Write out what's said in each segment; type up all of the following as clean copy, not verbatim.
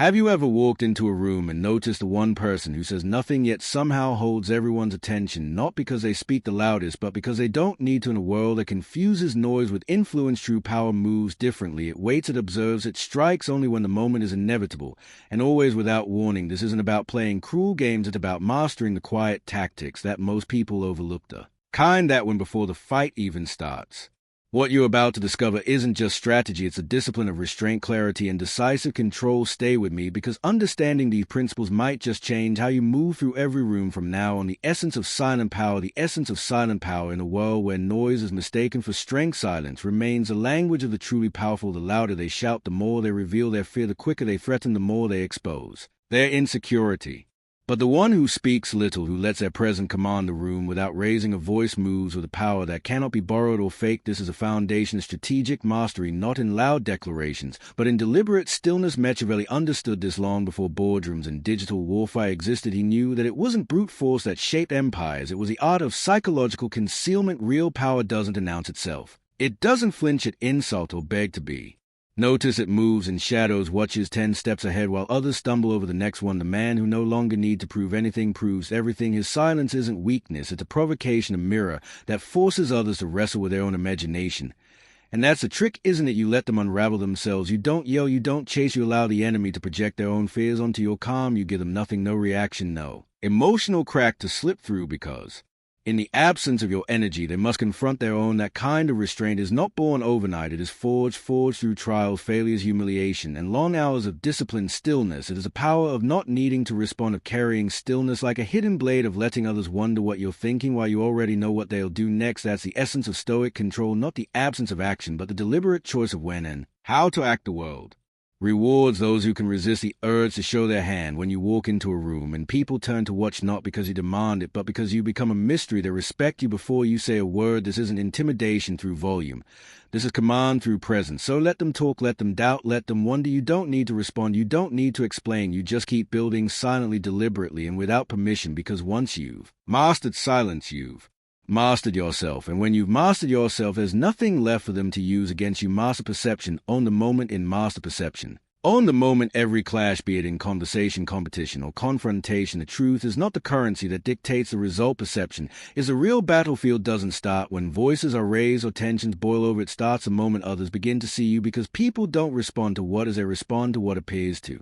Have you ever walked into a room and noticed the one person who says nothing yet somehow holds everyone's attention, not because they speak the loudest, but because they don't need to in a world that confuses noise with influence? True power moves differently. It waits, it observes, it strikes only when the moment is inevitable, and always without warning. This isn't about playing cruel games, it's about mastering the quiet tactics that most people overlook, the kind that when before the fight even starts. What you're about to discover isn't just strategy, it's a discipline of restraint, clarity, and decisive control. Stay with me, because understanding these principles might just change how you move through every room from now on. The essence of silent power in a world where noise is mistaken for strength. Silence remains the language of the truly powerful. The louder they shout, the more they reveal their fear. The quicker they threaten, the more they expose their insecurity. But the one who speaks little, who lets their presence command the room without raising a voice, moves with a power that cannot be borrowed or faked. This is a foundation of strategic mastery, not in loud declarations, but in deliberate stillness. Machiavelli understood this long before boardrooms and digital warfare existed. He knew that it wasn't brute force that shaped empires, it was the art of psychological concealment. Real power doesn't announce itself. It doesn't flinch at insult or beg to be. Notice it moves in shadows, watches 10 steps ahead while others stumble over the next one. The man who no longer needs to prove anything proves everything. His silence isn't weakness, it's a provocation, a mirror that forces others to wrestle with their own imagination. And that's the trick, isn't it? You let them unravel themselves. You don't yell, you don't chase, you allow the enemy to project their own fears onto your calm. You give them nothing, no reaction, no emotional crack to slip through, because in the absence of your energy, they must confront their own. That kind of restraint is not born overnight. It is forged through trials, failures, humiliation, and long hours of disciplined stillness. It is the power of not needing to respond, of carrying stillness like a hidden blade, of letting others wonder what you're thinking while you already know what they'll do next. That's the essence of Stoic control, not the absence of action, but the deliberate choice of when and how to act. The world rewards those who can resist the urge to show their hand. When you walk into a room and people turn to watch, not because you demand it, but because you become a mystery, they respect you before you say a word. This isn't intimidation through volume. This is command through presence. So let them talk, let them doubt, let them wonder. You don't need to respond. You don't need to explain. You just keep building silently, deliberately, and without permission, because once you've mastered silence, you've mastered yourself. And when you've mastered yourself, there's nothing left for them to use against you. Master perception. Own the moment in master perception. Own the moment. Every clash, be it in conversation, competition, or confrontation, the truth is not the currency that dictates the result. Perception is a real battlefield. Doesn't start when voices are raised or tensions boil over. It starts the moment others begin to see you, because people don't respond to what is, they respond to what appears to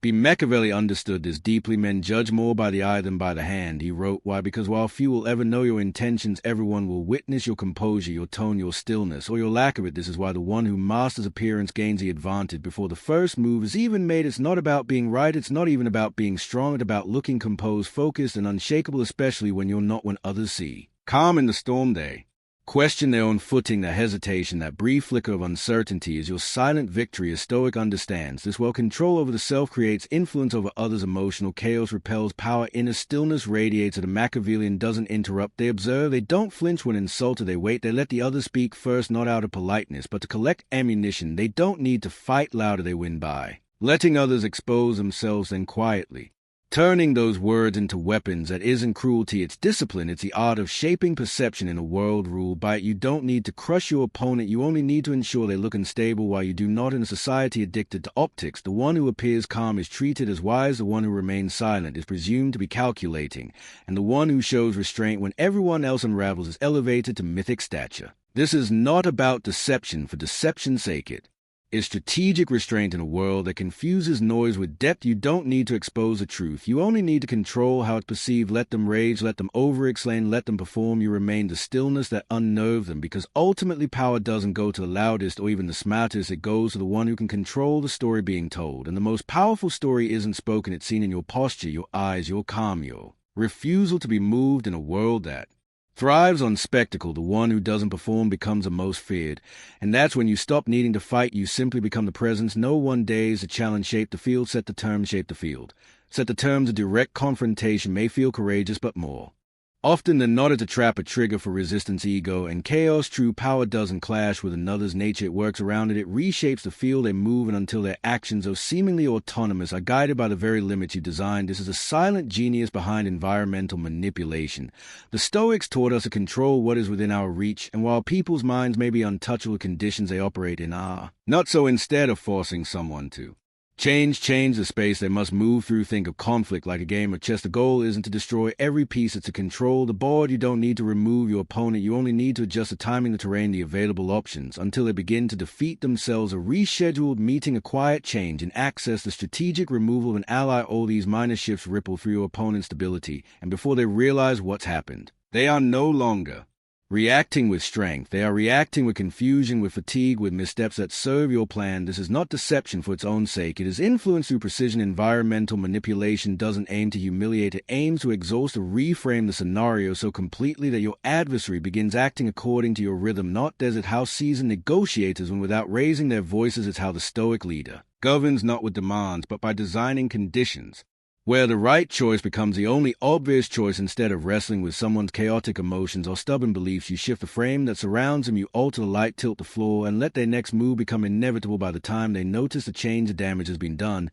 be. Machiavelli understood this deeply. Men judge more by the eye than by the hand. He wrote, why? Because while few will ever know your intentions, everyone will witness your composure, your tone, your stillness, or your lack of it. This is why the one who masters appearance gains the advantage before the first move is even made. It's not about being right, it's not even about being strong, it's about looking composed, focused, and unshakable, especially when you're not, when others see calm in the storm. They question their own footing. The hesitation, that brief flicker of uncertainty, is your silent victory. A Stoic understands this well. Control over the self creates influence over others. Emotional chaos repels power. Inner stillness radiates it. A Machiavellian doesn't interrupt. They observe. They don't flinch when insulted. They wait. They let the other speak first, not out of politeness, but to collect ammunition. They don't need to fight louder. They win by letting others expose themselves, then quietly turning those words into weapons. That isn't cruelty, it's discipline. It's the art of shaping perception in a world ruled by it. You don't need to crush your opponent, you only need to ensure they look unstable while you do not. In a society addicted to optics, the one who appears calm is treated as wise, the one who remains silent is presumed to be calculating, and the one who shows restraint when everyone else unravels is elevated to mythic stature. This is not about deception for deception's sake. It is strategic restraint in a world that confuses noise with depth. You don't need to expose the truth. You only need to control how it's perceived. Let them rage, let them over-explain, let them perform. You remain the stillness that unnerves them, because ultimately power doesn't go to the loudest or even the smartest. It goes to the one who can control the story being told. And the most powerful story isn't spoken. It's seen in your posture, your eyes, your calm, your refusal to be moved. In a world that thrives on spectacle, the one who doesn't perform becomes the most feared. And that's when you stop needing to fight. You simply become the presence. No one days the challenge shape the field, set the terms, shape the field. Set the terms. A direct confrontation may feel courageous, but more often than not, it's a trap, a trigger for resistance, ego, and chaos. True power doesn't clash with another's nature. It works around it. It reshapes the field they move in until their actions, though seemingly autonomous, are guided by the very limits you designed. This is a silent genius behind environmental manipulation. The Stoics taught us to control what is within our reach, and while people's minds may be untouchable, conditions they operate in are not so. Instead of forcing someone to Change the space they must move through. Think of conflict like a game of chess. The goal isn't to destroy every piece, it's to control the board. You don't need to remove your opponent, you only need to adjust the timing, the terrain, the available options, until they begin to defeat themselves. A rescheduled meeting, a quiet change in access, the strategic removal of an ally. All these minor shifts ripple through your opponent's stability, and before they realize what's happened, they are no longer reacting with strength. They are reacting with confusion, with fatigue, with missteps that serve your plan. This is not deception for its own sake. It is influence through precision. Environmental manipulation doesn't aim to humiliate. It aims to exhaust or reframe the scenario so completely that your adversary begins acting according to your rhythm. Not desert how seasoned negotiators win without raising their voices. It's how the Stoic leader governs not with demands, but by designing conditions where the right choice becomes the only obvious choice. Instead of wrestling with someone's chaotic emotions or stubborn beliefs, you shift the frame that surrounds them, you alter the light, tilt the floor, and let their next move become inevitable. By the time they notice the change, the damage has been done.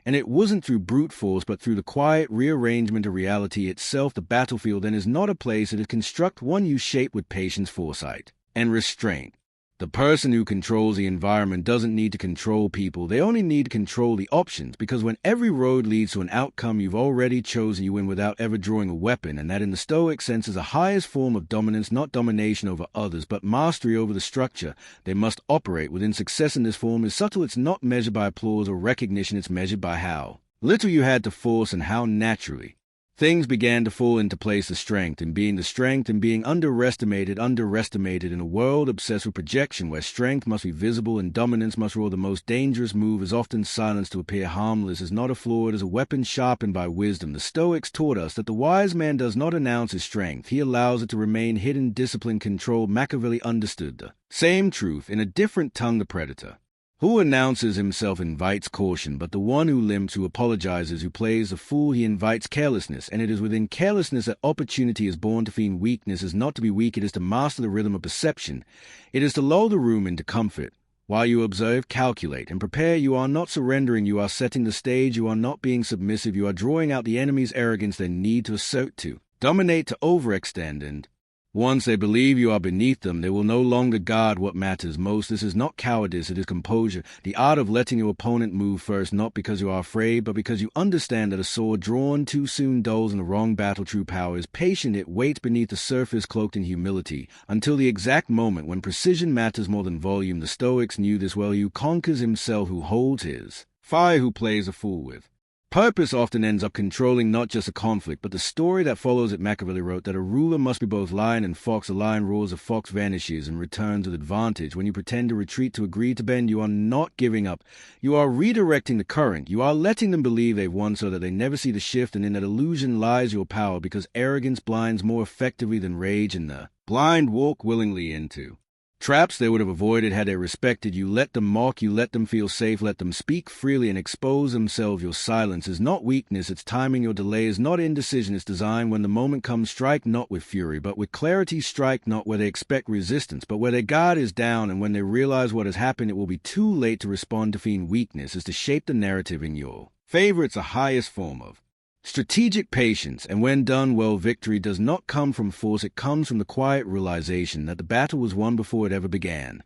And it wasn't through brute force, but through the quiet rearrangement of reality itself. The battlefield then is not a place, it is construct one you shape with patience, foresight, and restraint. The person who controls the environment doesn't need to control people, they only need to control the options, because when every road leads to an outcome you've already chosen, you win without ever drawing a weapon, and that in the Stoic sense is the highest form of dominance, not domination over others, but mastery over the structure they must operate within. Success in this form is subtle, it's not measured by applause or recognition, it's measured by how little you had to force and how naturally things began to fall into place. The strength in being underestimated in a world obsessed with projection, where strength must be visible and dominance must rule. The most dangerous move is often silence. To appear harmless is not a flaw, it is a weapon sharpened by wisdom. The Stoics taught us that the wise man does not announce his strength, he allows it to remain hidden, disciplined, controlled. Machiavelli understood the same truth in a different tongue. The predator who announces himself invites caution, but the one who limps, who apologizes, who plays the fool, he invites carelessness, and it is within carelessness that opportunity is born. To feign weakness is not to be weak, it is to master the rhythm of perception. It is to lull the room into comfort. While you observe, calculate, and prepare, you are not surrendering, you are setting the stage, you are not being submissive, you are drawing out the enemy's arrogance, their need to assert, to dominate, to overextend, and once they believe you are beneath them, they will no longer guard what matters most. This is not cowardice, it is composure. The art of letting your opponent move first, not because you are afraid, but because you understand that a sword drawn too soon dulls in the wrong battle. True power is patient, it waits beneath the surface, cloaked in humility, until the exact moment when precision matters more than volume. The Stoics knew this well. Who conquers himself, who holds his fire, who plays a fool with purpose, often ends up controlling not just a conflict, but the story that follows it. Machiavelli wrote that a ruler must be both lion and fox. A lion roars, a fox vanishes and returns with advantage. When you pretend to retreat, to agree to bend, you are not giving up. You are redirecting the current. You are letting them believe they've won so that they never see the shift, and in that illusion lies your power, because arrogance blinds more effectively than rage, and the blind walk willingly into traps they would have avoided had they respected you. Let them mock you, let them feel safe, let them speak freely and expose themselves. Your silence is not weakness, it's timing. Your delay is not indecision, it's design. When the moment comes, strike not with fury, but with clarity. Strike not where they expect resistance, but where their guard is down, and when they realize what has happened, it will be too late to respond. To feign weakness is to shape the narrative in your favor. It's the highest form of strategic patience, and when done well, victory does not come from force, it comes from the quiet realization that the battle was won before it ever began.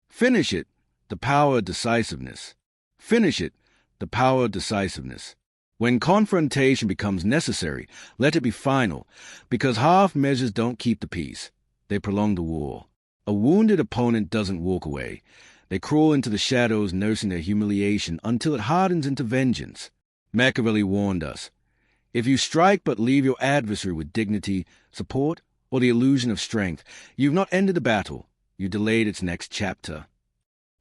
Finish it, the power of decisiveness. Finish it, the power of decisiveness. When confrontation becomes necessary, let it be final, because half measures don't keep the peace, they prolong the war. A wounded opponent doesn't walk away. They crawl into the shadows, nursing their humiliation until it hardens into vengeance. Machiavelli warned us, if you strike but leave your adversary with dignity, support, or the illusion of strength, you've not ended the battle, you delayed its next chapter.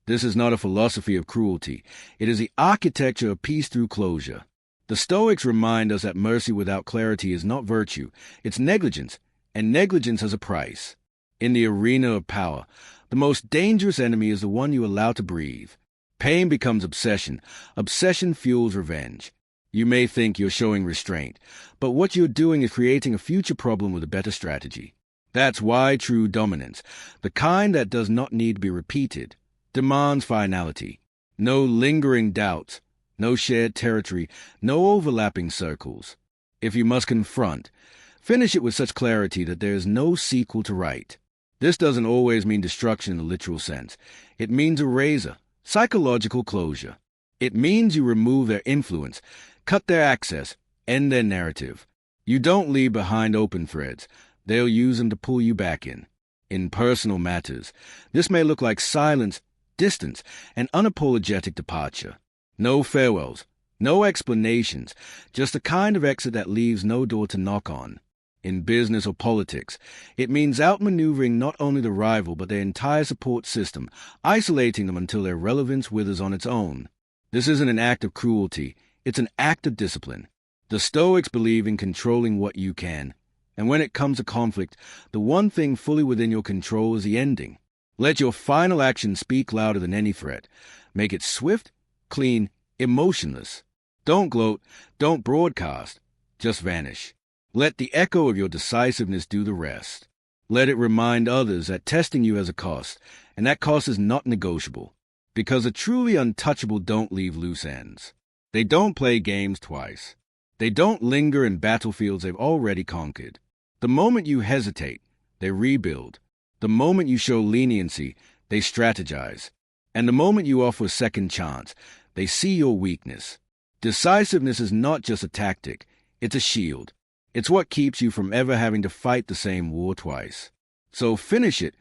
This is not a philosophy of cruelty, it is the architecture of peace through closure. The Stoics remind us that mercy without clarity is not virtue, it's negligence, and negligence has a price. In the arena of power, the most dangerous enemy is the one you allow to breathe. Pain becomes obsession, obsession fuels revenge. You may think you're showing restraint, but what you're doing is creating a future problem with a better strategy. That's why true dominance, the kind that does not need to be repeated, demands finality. No lingering doubts, no shared territory, no overlapping circles. If you must confront, finish it with such clarity that there is no sequel to write. This doesn't always mean destruction in the literal sense. It means erasure, psychological closure. It means you remove their influence, cut their access, end their narrative. You don't leave behind open threads. They'll use them to pull you back in. In personal matters, this may look like silence, distance, and unapologetic departure. No farewells, no explanations, just a kind of exit that leaves no door to knock on. In business or politics, it means outmaneuvering not only the rival but their entire support system, isolating them until their relevance withers on its own. This isn't an act of cruelty, it's an act of discipline. The Stoics believe in controlling what you can, and when it comes to conflict, the one thing fully within your control is the ending. Let your final action speak louder than any threat. Make it swift, clean, emotionless. Don't gloat, don't broadcast, just vanish. Let the echo of your decisiveness do the rest. Let it remind others that testing you has a cost, and that cost is not negotiable. Because the truly untouchable don't leave loose ends. They don't play games twice. They don't linger in battlefields they've already conquered. The moment you hesitate, they rebuild. The moment you show leniency, they strategize. And the moment you offer a second chance, they see your weakness. Decisiveness is not just a tactic, it's a shield. It's what keeps you from ever having to fight the same war twice. So finish it,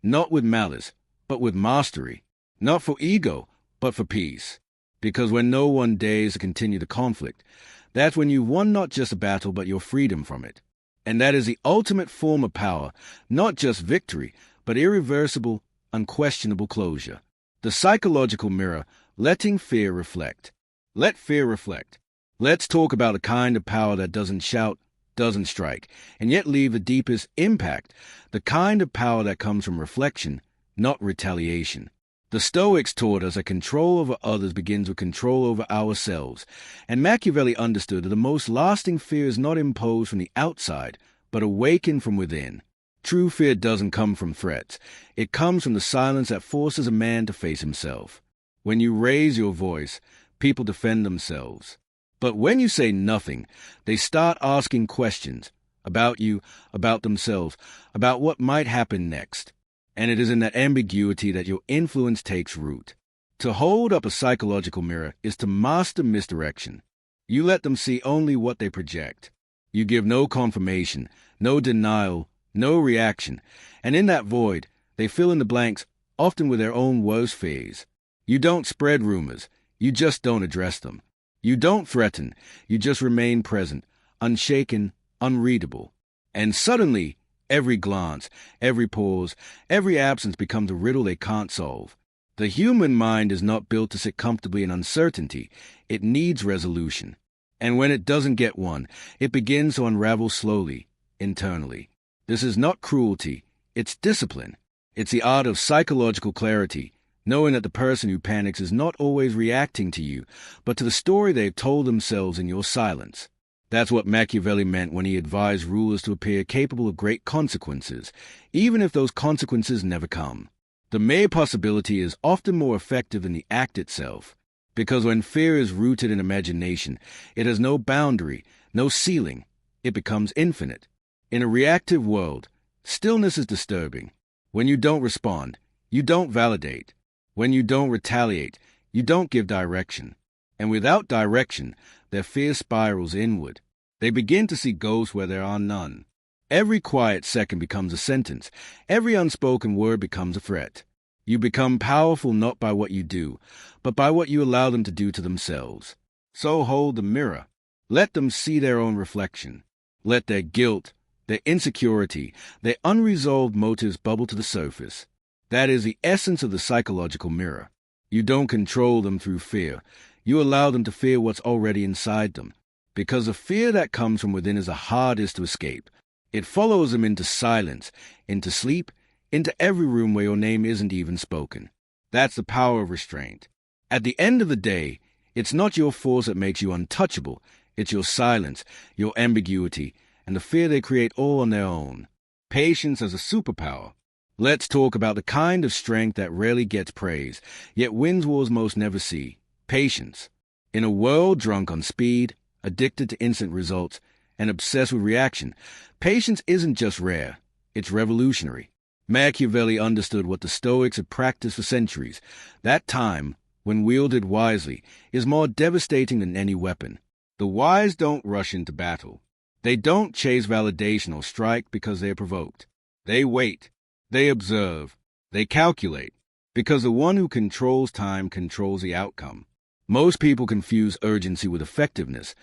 not with malice, but with mastery. Not for ego, but for peace. Because when no one dares to continue the conflict, that's when you've won not just a battle, but your freedom from it. And that is the ultimate form of power, not just victory, but irreversible, unquestionable closure. The psychological mirror, letting fear reflect. Let fear reflect. Let's talk about a kind of power that doesn't shout, doesn't strike, and yet leave the deepest impact, the kind of power that comes from reflection, not retaliation. The Stoics taught us that control over others begins with control over ourselves, and Machiavelli understood that the most lasting fear is not imposed from the outside, but awakened from within. True fear doesn't come from threats. It comes from the silence that forces a man to face himself. When you raise your voice, people defend themselves. But when you say nothing, they start asking questions about you, about themselves, about what might happen next. And it is in that ambiguity that your influence takes root. To hold up a psychological mirror is to master misdirection. You let them see only what they project. You give no confirmation, no denial, no reaction, and in that void, they fill in the blanks, often with their own worst fears. You don't spread rumors, you just don't address them. You don't threaten, you just remain present, unshaken, unreadable. And suddenly, every glance, every pause, every absence becomes a riddle they can't solve. The human mind is not built to sit comfortably in uncertainty. It needs resolution. And when it doesn't get one, it begins to unravel slowly, internally. This is not cruelty, it's discipline. It's the art of psychological clarity, knowing that the person who panics is not always reacting to you, but to the story they've told themselves in your silence. That's what Machiavelli meant when he advised rulers to appear capable of great consequences, even if those consequences never come. The mere possibility is often more effective than the act itself, because when fear is rooted in imagination, it has no boundary, no ceiling. It becomes infinite. In a reactive world, stillness is disturbing. When you don't respond, you don't validate. When you don't retaliate, you don't give direction. And without direction, their fear spirals inward. They begin to see ghosts where there are none. Every quiet second becomes a sentence. Every unspoken word becomes a threat. You become powerful not by what you do, but by what you allow them to do to themselves. So hold the mirror. Let them see their own reflection. Let their guilt, their insecurity, their unresolved motives bubble to the surface. That is the essence of the psychological mirror. You don't control them through fear. You allow them to fear what's already inside them. Because the fear that comes from within is the hardest to escape. It follows them into silence, into sleep, into every room where your name isn't even spoken. That's the power of restraint. At the end of the day, it's not your force that makes you untouchable. It's your silence, your ambiguity, and the fear they create all on their own. Patience as a superpower. Let's talk about the kind of strength that rarely gets praise, yet wins wars most never see. Patience. In a world drunk on speed, addicted to instant results, and obsessed with reaction, patience isn't just rare, it's revolutionary. Machiavelli understood what the Stoics had practiced for centuries. That time when wielded wisely, is more devastating than any weapon. The wise don't rush into battle. They don't chase validation or strike because they are provoked. They wait. They observe. They calculate. Because the one who controls time controls the outcome. Most people confuse urgency with effectiveness.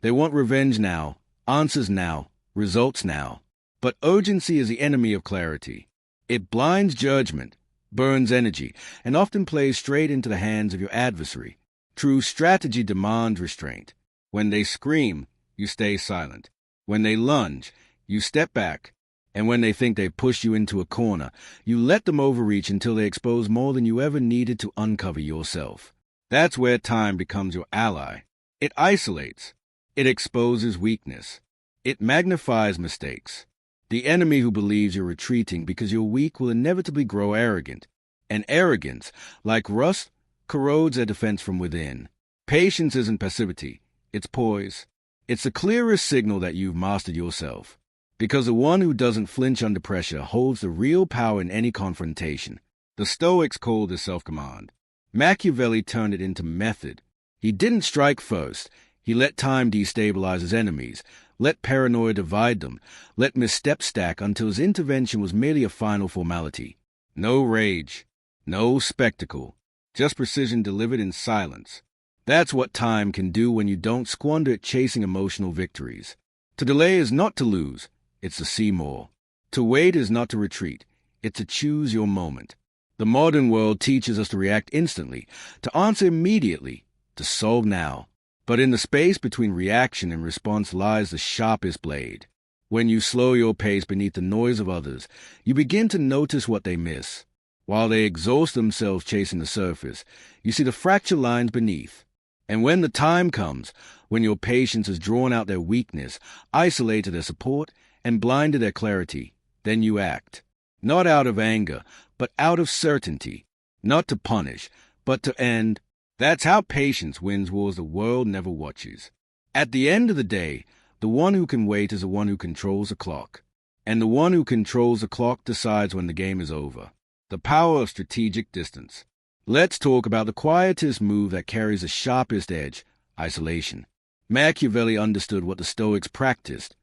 They want revenge now, answers now, results now. But urgency is the enemy of clarity. It blinds judgment, burns energy, and often plays straight into the hands of your adversary. True strategy demands restraint. When they scream, you stay silent. When they lunge, you step back. And when they think they've pushed you into a corner, you let them overreach until they expose more than you ever needed to uncover yourself. That's where time becomes your ally. It isolates. It exposes weakness. It magnifies mistakes. The enemy who believes you're retreating because you're weak will inevitably grow arrogant. And arrogance, like rust, corrodes their defense from within. Patience isn't passivity. It's poise. It's the clearest signal that you've mastered yourself. Because the one who doesn't flinch under pressure holds the real power in any confrontation. The Stoics called this self-command. Machiavelli turned it into method. He didn't strike first. He let time destabilize his enemies, let paranoia divide them, let missteps stack until his intervention was merely a final formality. No rage, no spectacle, just precision delivered in silence. That's what time can do when you don't squander it chasing emotional victories. To delay is not to lose, it's to see more. To wait is not to retreat, it's to choose your moment. The modern world teaches us to react instantly, to answer immediately, to solve now. But in the space between reaction and response lies the sharpest blade. When you slow your pace beneath the noise of others, you begin to notice what they miss. While they exhaust themselves chasing the surface, you see the fractured lines beneath. And when the time comes, when your patience has drawn out their weakness, isolated their support, and blinded their clarity, then you act. Not out of anger, but out of certainty. Not to punish, but to end. That's how patience wins wars the world never watches. At the end of the day, the one who can wait is the one who controls the clock. And the one who controls the clock decides when the game is over. The power of strategic distance. Let's talk about the quietest move that carries the sharpest edge, isolation. Machiavelli understood what the Stoics practiced.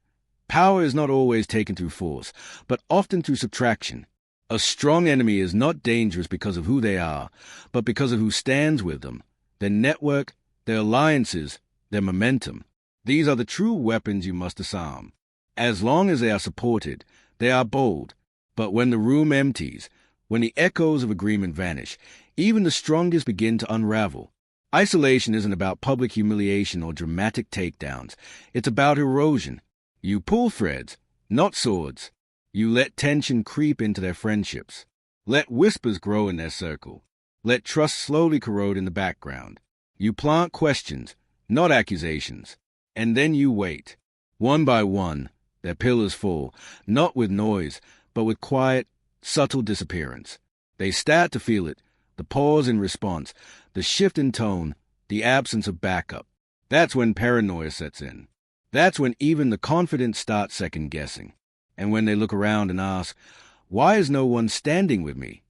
Power is not always taken through force, but often through subtraction. A strong enemy is not dangerous because of who they are, but because of who stands with them, their network, their alliances, their momentum. These are the true weapons you must disarm. As long as they are supported, they are bold. But when the room empties, when the echoes of agreement vanish, even the strongest begin to unravel. Isolation isn't about public humiliation or dramatic takedowns. It's about erosion. You pull threads, not swords. You let tension creep into their friendships. Let whispers grow in their circle. Let trust slowly corrode in the background. You plant questions, not accusations. And then you wait. One by one, their pillars fall, not with noise, but with quiet, subtle disappearance. They start to feel it, the pause in response, the shift in tone, the absence of backup. That's when paranoia sets in. That's when even the confident start second-guessing. And when they look around and ask, why is no one standing with me?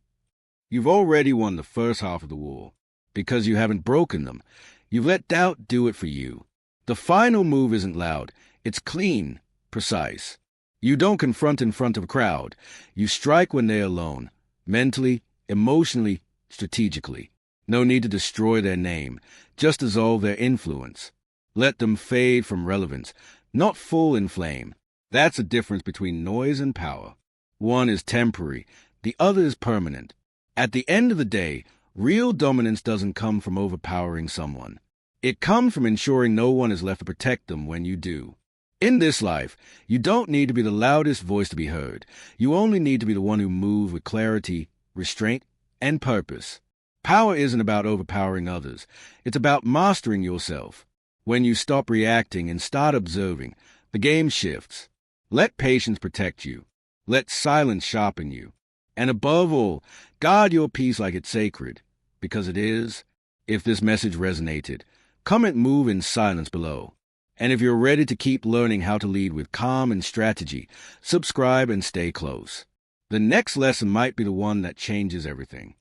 You've already won the first half of the war, because you haven't broken them. You've let doubt do it for you. The final move isn't loud. It's clean, precise. You don't confront in front of a crowd. You strike when they're alone, mentally, emotionally, strategically. No need to destroy their name, just dissolve their influence. Let them fade from relevance, not full in flame. That's the difference between noise and power. One is temporary, the other is permanent. At the end of the day, real dominance doesn't come from overpowering someone. It comes from ensuring no one is left to protect them when you do. In this life, you don't need to be the loudest voice to be heard. You only need to be the one who moves with clarity, restraint, and purpose. Power isn't about overpowering others. It's about mastering yourself. When you stop reacting and start observing, the game shifts. Let patience protect you. Let silence sharpen you. And above all, guard your peace like it's sacred, because it is. If this message resonated, comment move in silence below. And if you're ready to keep learning how to lead with calm and strategy, subscribe and stay close. The next lesson might be the one that changes everything.